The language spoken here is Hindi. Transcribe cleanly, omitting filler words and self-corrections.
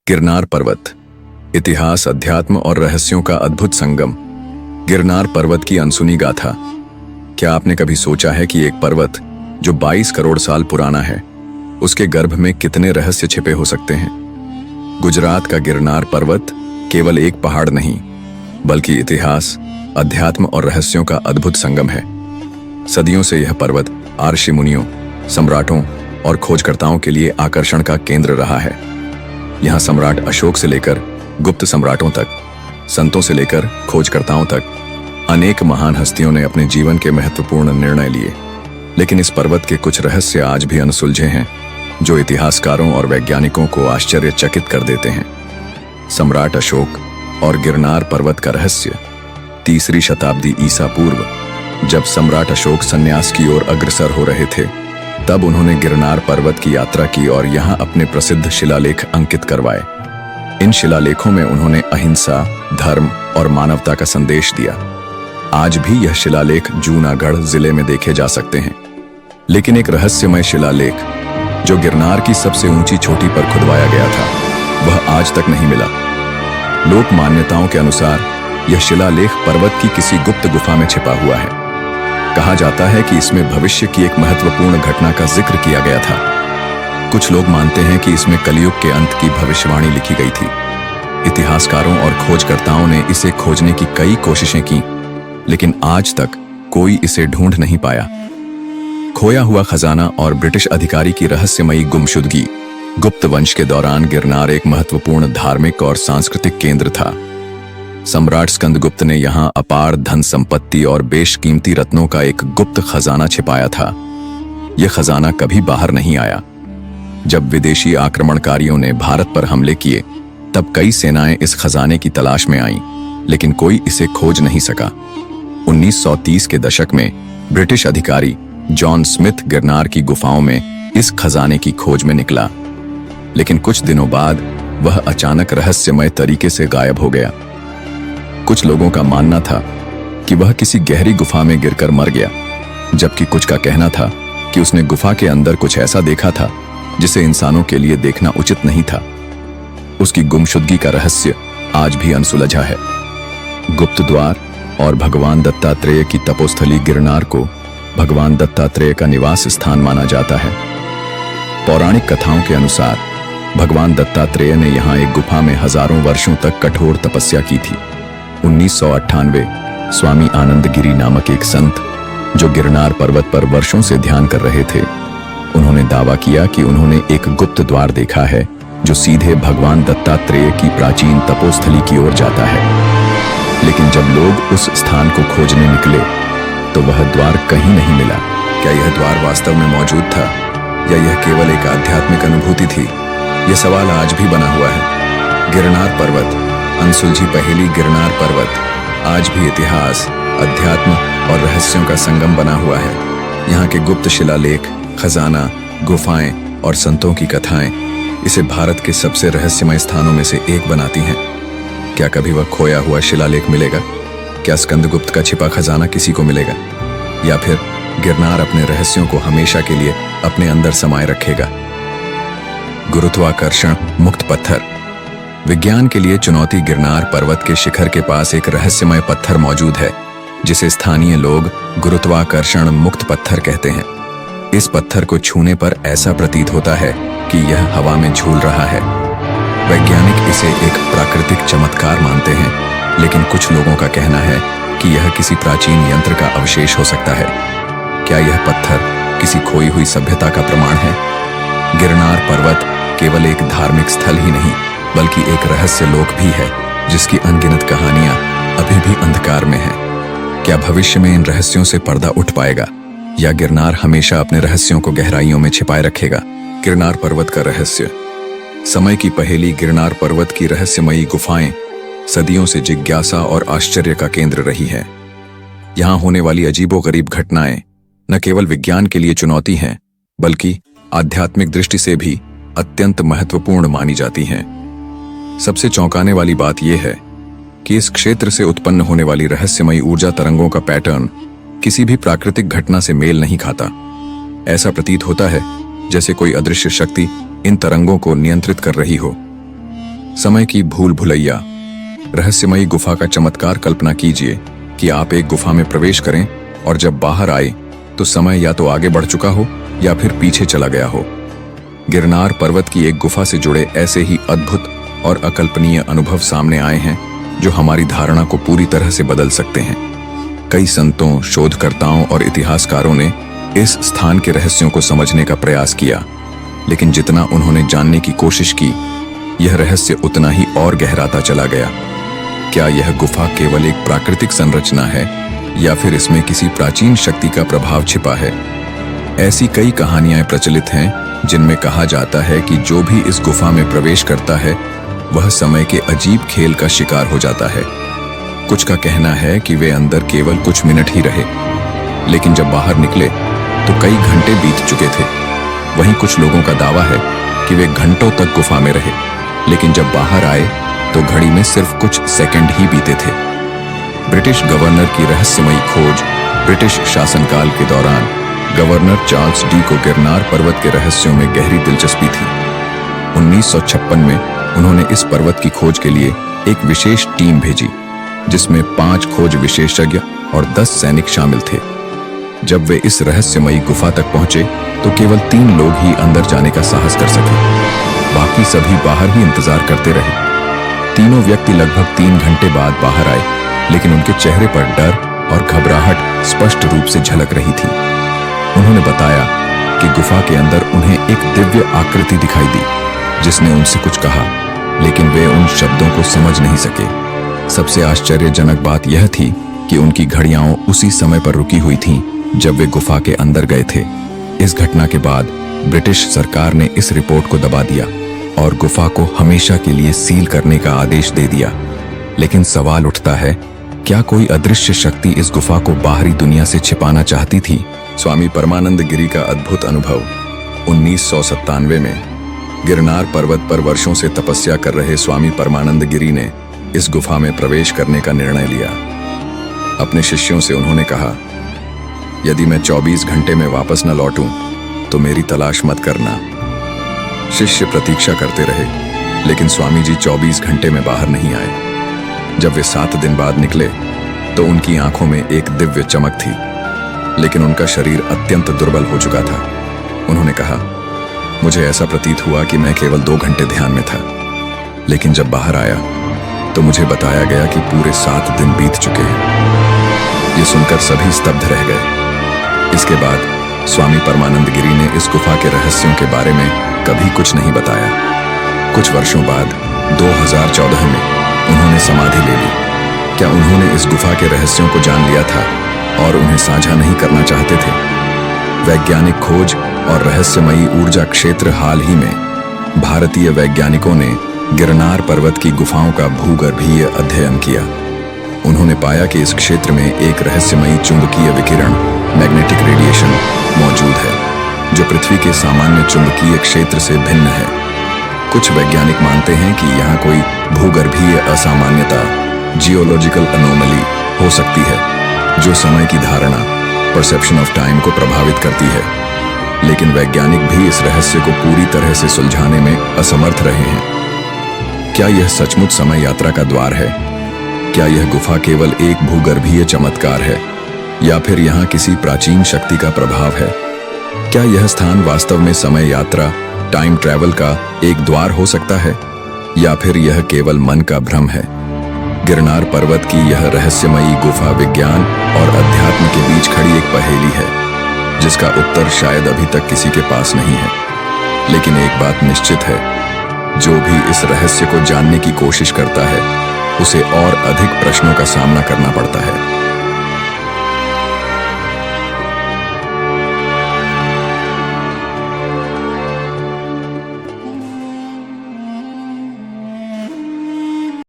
गिरनार पर्वत, इतिहास, अध्यात्म और रहस्यों का अद्भुत संगम। गिरनार पर्वत की अनसुनी गाथा। क्या आपने कभी सोचा है कि एक पर्वत जो 22 करोड़ साल पुराना है, उसके गर्भ में कितने रहस्य छिपे हो सकते हैं? गुजरात का गिरनार पर्वत केवल एक पहाड़ नहीं, बल्कि इतिहास, अध्यात्म और रहस्यों का अद्भुत संगम है। सदियों से यह पर्वत ऋषि मुनियों, सम्राटों और खोजकर्ताओं के लिए आकर्षण का केंद्र रहा है। यहाँ सम्राट अशोक से लेकर गुप्त सम्राटों तक, संतों से लेकर खोजकर्ताओं तक, अनेक महान हस्तियों ने अपने जीवन के महत्वपूर्ण निर्णय लिए। लेकिन इस पर्वत के कुछ रहस्य आज भी अनसुलझे हैं, जो इतिहासकारों और वैज्ञानिकों को आश्चर्यचकित कर देते हैं। सम्राट अशोक और गिरनार पर्वत का रहस्य। 3री शताब्दी ईसा पूर्व, जब सम्राट अशोक संन्यास की ओर अग्रसर हो रहे थे, तब उन्होंने गिरनार पर्वत की यात्रा की और यहाँ अपने प्रसिद्ध शिलालेख अंकित करवाए। इन शिलालेखों में उन्होंने अहिंसा, धर्म और मानवता का संदेश दिया। आज भी यह शिलालेख जूनागढ़ जिले में देखे जा सकते हैं। लेकिन एक रहस्यमय शिलालेख, जो गिरनार की सबसे ऊंची चोटी पर खुदवाया गया था, वह आज तक नहीं मिला। लोक मान्यताओं के अनुसार यह शिलालेख पर्वत की किसी गुप्त गुफा में छिपा हुआ है। कहा जाता है कि इसमें भविष्य की एक महत्वपूर्ण घटना का जिक्र किया गया था। कुछ लोग मानते हैं कि इसमें कलयुग के अंत की भविष्यवाणी लिखी गई थी। इतिहासकारों और खोजकर्ताओं ने इसे खोजने की कई कोशिशें की, लेकिन आज तक कोई इसे ढूंढ नहीं पाया। खोया हुआ खजाना और ब्रिटिश अधिकारी की रहस्यमयी गुमशुदगी। गुप्त वंश के दौरान गिरनार एक महत्वपूर्ण धार्मिक और सांस्कृतिक केंद्र था। सम्राट स्कंदगुप्त ने यहाँ अपार धन संपत्ति और बेशकीमती रत्नों का एक गुप्त खजाना छिपाया था। यह खजाना कभी बाहर नहीं आया। जब विदेशी आक्रमणकारियों ने भारत पर हमले किए, तब कई सेनाएं इस खजाने की तलाश में आईं, लेकिन कोई इसे खोज नहीं सका। 1930 के दशक में ब्रिटिश अधिकारी जॉन स्मिथ गिरनार की गुफाओं में इस खजाने की खोज में निकला, लेकिन कुछ दिनों बाद वह अचानक रहस्यमय तरीके से गायब हो गया। कुछ लोगों का मानना था कि वह किसी गहरी गुफा में गिरकर मर गया, जबकि कुछ का कहना था कि उसने गुफा के अंदर कुछ ऐसा देखा था जिसे इंसानों के लिए देखना उचित नहीं था। उसकी गुमशुदगी का रहस्य आज भी अनसुलझा है। गुप्त द्वार और भगवान दत्तात्रेय की तपोस्थली गिरनार को भगवान दत्तात्रेय का निवास स्थान माना जाता है। पौराणिक कथाओं के अनुसार भगवान दत्तात्रेय ने यहाँ एक गुफा में हजारों वर्षों तक कठोर तपस्या की थी। 1998 स्वामी आनंद गिरी नामक एक संत, जो गिरनार पर्वत पर वर्षों से ध्यान कर रहे थे, उन्होंने दावा किया कि उन्होंने एक गुप्त द्वार देखा है जो सीधे भगवान दत्तात्रेय की प्राचीन तपोस्थली की ओर जाता है। लेकिन जब लोग उस स्थान को खोजने निकले, तो वह द्वार कहीं नहीं मिला। क्या यह द्वार वास्तव में मौजूद था, या यह केवल एक आध्यात्मिक अनुभूति थी? यह सवाल आज भी बना हुआ है। गिरनार पर्वत, अनसुलझी पहेली। गिरनार पर्वत आज भी इतिहास, अध्यात्म और रहस्यों का संगम बना हुआ है। यहाँ के गुप्त शिलालेख, खजाना, गुफाएं और संतों की कथाएं इसे भारत के सबसे रहस्यमय स्थानों में से एक बनाती हैं। क्या कभी वह खोया हुआ शिलालेख मिलेगा? क्या स्कंदगुप्त का छिपा खजाना किसी को मिलेगा, या फिर गिरनार अपने रहस्यों को हमेशा के लिए अपने अंदर समाये रखेगा? गुरुत्वाकर्षण मुक्त पत्थर। विज्ञान के लिए चुनौती। गिरनार पर्वत के शिखर के पास एक रहस्यमय पत्थर मौजूद है, जिसे स्थानीय लोग गुरुत्वाकर्षण मुक्त पत्थर कहते हैं। इस पत्थर को छूने पर ऐसा प्रतीत होता है कि यह हवा में झूल रहा है। वैज्ञानिक इसे एक प्राकृतिक चमत्कार मानते हैं, लेकिन कुछ लोगों का कहना है कि यह किसी प्राचीन यंत्र का अवशेष हो सकता है। क्या यह पत्थर किसी खोई हुई सभ्यता का प्रमाण है? गिरनार पर्वत केवल एक धार्मिक स्थल ही नहीं, बल्कि एक रहस्य लोक भी है, जिसकी अनगिनत कहानियां अभी भी अंधकार में हैं। क्या भविष्य में इन रहस्यों से पर्दा उठ पाएगा, या गिरनार हमेशा अपने रहस्यों को गहराइयों में छिपाए रखेगा? गिरनार पर्वत का रहस्य। समय की पहेली। गिरनार पर्वत की रहस्यमयी गुफाएं सदियों से जिज्ञासा और आश्चर्य का केंद्र रही है। यहाँ होने वाली अजीबोगरीब घटनाएं न केवल विज्ञान के लिए चुनौती हैं, बल्कि आध्यात्मिक दृष्टि से भी अत्यंत महत्वपूर्ण मानी जाती हैं। सबसे चौंकाने वाली बात यह है कि इस क्षेत्र से उत्पन्न होने वाली रहस्यमयी ऊर्जा तरंगों का पैटर्न किसी भी प्राकृतिक घटना से मेल नहीं खाता। ऐसा प्रतीत होता है जैसे कोई अदृश्य शक्ति इन तरंगों को नियंत्रित कर रही हो। समय की भूल भुलैया। रहस्यमयी गुफा का चमत्कार। कल्पना कीजिए कि आप एक गुफा में प्रवेश करें और जब बाहर आए तो समय या तो आगे बढ़ चुका हो या फिर पीछे चला गया हो। गिरनार पर्वत की एक गुफा से जुड़े ऐसे ही अद्भुत और अकल्पनीय अनुभव सामने आए हैं जो हमारी धारणा को पूरी तरह से बदल सकते हैं। कई संतों, शोधकर्ताओं और इतिहासकारों ने इस स्थान के रहस्यों को समझने का प्रयास किया, लेकिन जितना उन्होंने जानने की कोशिश की, यह रहस्य उतना ही और गहराता चला गया। क्या यह गुफा केवल एक प्राकृतिक संरचना है या फिर इसमें किसी प्राचीन शक्ति का प्रभाव छिपा है? ऐसी कई कहानियां प्रचलित हैं जिनमें कहा जाता है कि जो भी इस गुफा में प्रवेश करता है वह समय के अजीब खेल का शिकार हो जाता है। कुछ का कहना है कि वे अंदर केवल कुछ मिनट ही रहे, लेकिन जब बाहर निकले तो कई घंटे बीत चुके थे। वहीं कुछ लोगों का दावा है कि वे घंटों तक गुफा में रहे, लेकिन जब बाहर आए तो घड़ी में सिर्फ कुछ सेकंड ही बीते थे। ब्रिटिश गवर्नर की रहस्यमयी खोज। ब्रिटिश शासनकाल के दौरान गवर्नर चार्ल्स डी को गिरनार पर्वत के रहस्यों में गहरी दिलचस्पी थी। 1956 में उन्होंने इस पर्वत की खोज के लिए एक विशेष टीम भेजी, जिसमें 5 खोज विशेषज्ञ और 10 सैनिक शामिल थे। जब वे इस रहस्यमयी गुफा तक पहुंचे तो केवल 3 लोग ही अंदर जाने का साहस कर सके। बाकी सभी बाहर ही इंतजार करते रहे। तीनों व्यक्ति लगभग 3 घंटे बाद बाहर आए, लेकिन उनके चेहरे पर डर और घबराहट स्पष्ट रूप से झलक रही थी। उन्होंने बताया कि गुफा के अंदर उन्हें एक दिव्य आकृति दिखाई दी, जिसने उनसे कुछ कहा, लेकिन वे उन शब्दों को समझ नहीं सके। सबसे आश्चर्यजनक बात यह थी कि उनकी घड़ियां उसी समय पर रुकी हुई थीं जब वे गुफा के अंदर गए थे। इस घटना के बाद ब्रिटिश सरकार ने इस रिपोर्ट को दबा दिया और गुफा को हमेशा के लिए सील करने का आदेश दे दिया। लेकिन सवाल उठता है, क्या कोई अदृश्य शक्ति इस गुफा को बाहरी दुनिया से छिपाना चाहती थी? स्वामी परमानंद गिरी का अद्भुत अनुभव। 1997 में गिरनार पर्वत पर वर्षों से तपस्या कर रहे स्वामी परमानंद गिरी ने इस गुफा में प्रवेश करने का निर्णय लिया। अपने शिष्यों से उन्होंने कहा, यदि मैं 24 घंटे में वापस न लौटूं तो मेरी तलाश मत करना। शिष्य प्रतीक्षा करते रहे, लेकिन स्वामी जी 24 घंटे में बाहर नहीं आए। जब वे 7 दिन बाद निकले तो उनकी आंखों में एक दिव्य चमक थी, लेकिन उनका शरीर अत्यंत दुर्बल हो चुका था। उन्होंने कहा, मुझे ऐसा प्रतीत हुआ कि मैं केवल 2 घंटे ध्यान में था, लेकिन जब बाहर आया तो मुझे बताया गया कि पूरे 7 दिन बीत चुके हैं। ये सुनकर सभी स्तब्ध रह गए। इसके बाद स्वामी परमानंद गिरी ने इस गुफा के रहस्यों के बारे में कभी कुछ नहीं बताया। कुछ वर्षों बाद 2014 में उन्होंने समाधि ले ली। क्या उन्होंने इस गुफा के रहस्यों को जान लिया था और उन्हें साझा नहीं करना चाहते थे? वैज्ञानिक खोज और रहस्यमयी ऊर्जा क्षेत्र। हाल ही में भारतीय वैज्ञानिकों ने गिरनार पर्वत की गुफाओं का भूगर्भीय अध्ययन किया। उन्होंने पाया कि इस क्षेत्र में एक रहस्यमयी चुंबकीय विकिरण, मैग्नेटिक रेडिएशन मौजूद है, जो पृथ्वी के सामान्य चुंबकीय क्षेत्र से भिन्न है। कुछ वैज्ञानिक मानते हैं कि यहाँ कोई भूगर्भीय असामान्यता, जियोलॉजिकल अनोमली हो सकती है, जो समय की धारणा, परसेप्शन ऑफ टाइम को प्रभावित करती है। लेकिन वैज्ञानिक भी इस रहस्य को पूरी तरह से सुलझाने में असमर्थ रहे हैं। क्या यह सचमुच समय यात्रा का द्वार है? क्या यह गुफा केवल एक भूगर्भीय चमत्कार है, या फिर यहाँ किसी प्राचीन शक्ति का प्रभाव है? क्या यह स्थान वास्तव में समय यात्रा, टाइम ट्रैवल का एक द्वार हो सकता है, या फिर यह केवल मन का भ्रम है? गिरनार पर्वत की यह रहस्यमयी गुफा विज्ञान और अध्यात्म के बीच खड़ी एक पहेली है, जिसका उत्तर शायद अभी तक किसी के पास नहीं है। लेकिन एक बात निश्चित है, जो भी इस रहस्य को जानने की कोशिश करता है, उसे और अधिक प्रश्नों का सामना करना पड़ता है।